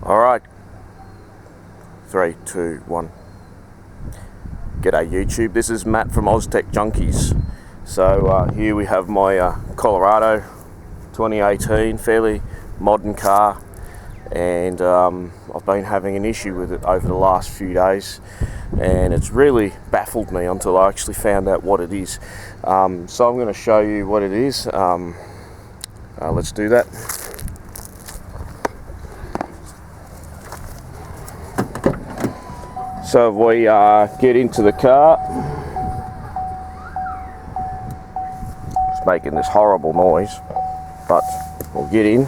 Alright, 3, 2, 1. G'day YouTube, this is Matt from Oztech Junkies. So here we have my Colorado 2018, fairly modern car, and I've been having an issue with it over the last few days, and it's really baffled me until I actually found out what it is. So I'm going to show you what it is. Let's do that. So we get into the car. It's making this horrible noise, but we'll get in.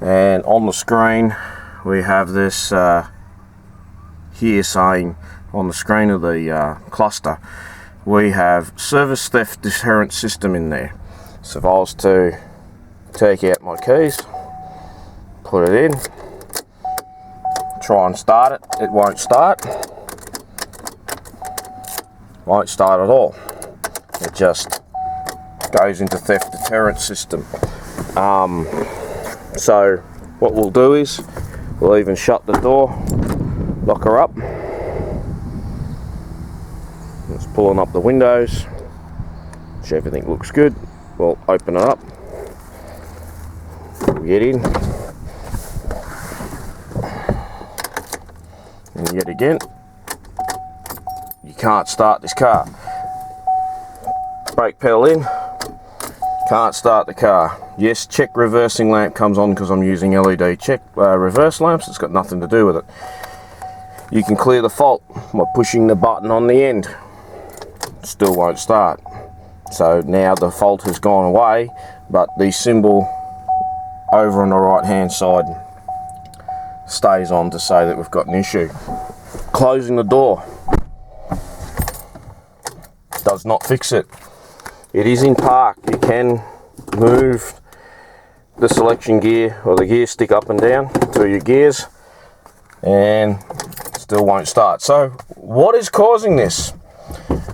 And on the screen we have this here saying, on the screen of the cluster, we have Service Theft Deterrent System in there. So if I was to take out my keys, put it in, try and start it, it won't start. Won't start at all. It just goes into theft deterrent system. So what we'll do is we'll even shut the door, lock her up. Just pulling up the windows, so everything looks good. We'll open it up, we'll get in. And yet again, you can't start this car. Brake pedal in, can't start the car. Yes, check reversing lamp comes on because I'm using LED check reverse lamps. It's got nothing to do with it. You can clear the fault by pushing the button on the end. Still won't start. So now the fault has gone away, but the symbol over on the right hand side stays on to say that we've got an issue. Closing the door does not fix it. It is in park. You can move the selection gear or the gear stick up and down to your gears, and still won't start. So what is causing this?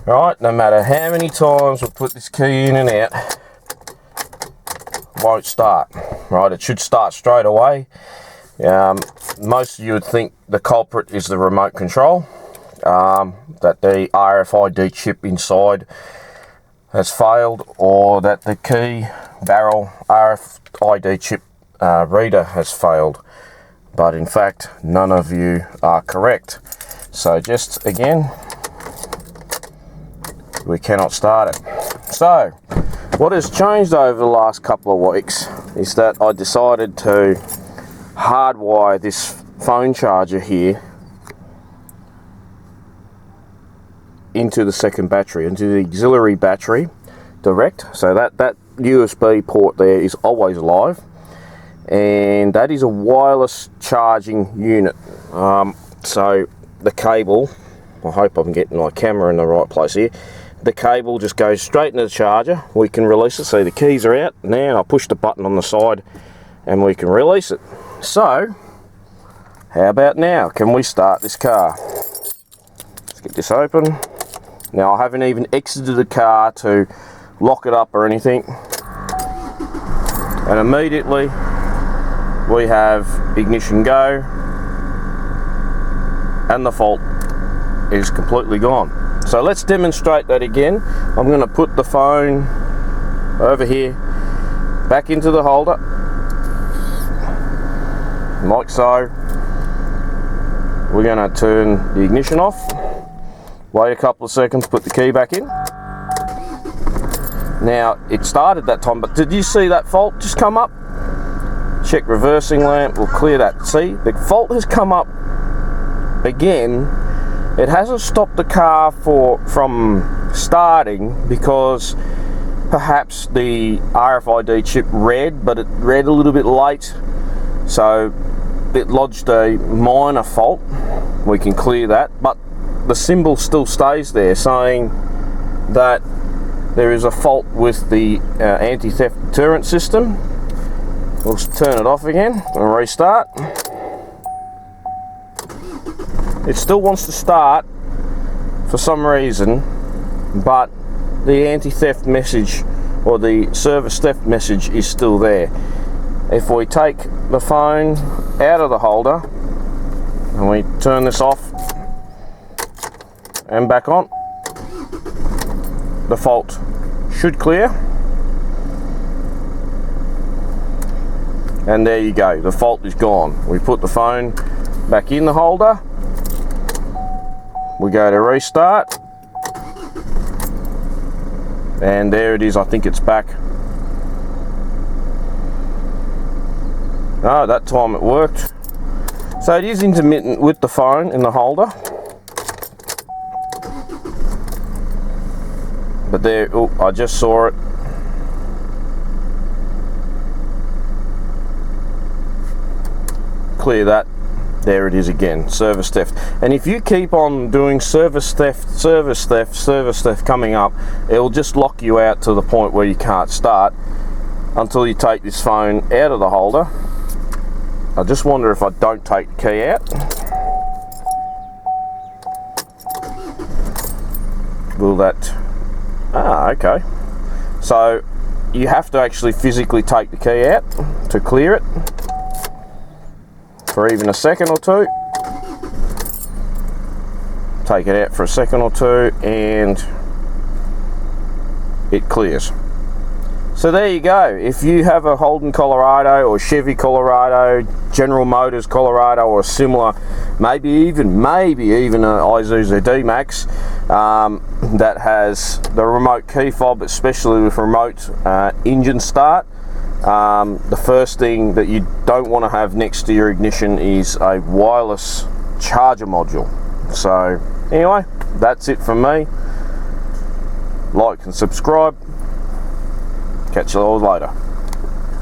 Right, no matter how many times we put this key in and out, won't start. Right, it should start straight away. Most of you would think the culprit is the remote control, that the RFID chip inside has failed, or that the key barrel RFID chip reader has failed. But in fact, none of you are correct. So just again, we cannot start it. So what has changed over the last couple of weeks is that I decided to hardwire this phone charger here into the second battery, into the auxiliary battery direct. So that USB port there is always live, and that is a wireless charging unit. So the cable, I hope I'm getting my camera in the right place here, the cable just goes straight into the charger. We can release it. See, the keys are out now. I push the button on the side and we can release it. So how about now? Can we start this car? Let's get this open. Now I haven't even exited the car to lock it up or anything, and immediately we have ignition go, and the fault is completely gone. So let's demonstrate that again. I'm going to put the phone over here, back into the holder, like so. We're going to turn the ignition off, wait a couple of seconds, put the key back in. Now it started that time, but did you see that fault just come up? Check reversing lamp, we'll clear that. See, the fault has come up again. It hasn't stopped the car from starting because perhaps the RFID chip read, but it read a little bit late, so it lodged a minor fault. We can clear that, but the symbol still stays there saying that there is a fault with the Anti Theft Deterrent System. We'll turn it off again and restart. It still wants to start for some reason, but the anti-theft message or the service theft message is still there. If we take the phone out of the holder and we turn this off and back on, the fault should clear. And there you go, the fault is gone. We put the phone back in the holder, we go to restart, and there it is. I think it's back. Oh, that time it worked. So it is intermittent with the phone in the holder. But there, oh, I just saw it. Clear that. There it is again, service theft. And if you keep on doing service theft coming up, it'll just lock you out to the point where you can't start until you take this phone out of the holder. I just wonder if I don't take the key out, will that, okay. So you have to actually physically take the key out to clear it for even a second or two. Take it out for a second or two and it clears. So there you go. If you have a Holden Colarado or Chevy Colorado, General Motors Colorado or similar, maybe even a Isuzu D-Max that has the remote key fob, especially with remote engine start, the first thing that you don't want to have next to your ignition is a wireless charger module. So anyway, that's it from me. Like and subscribe. Catch you all later.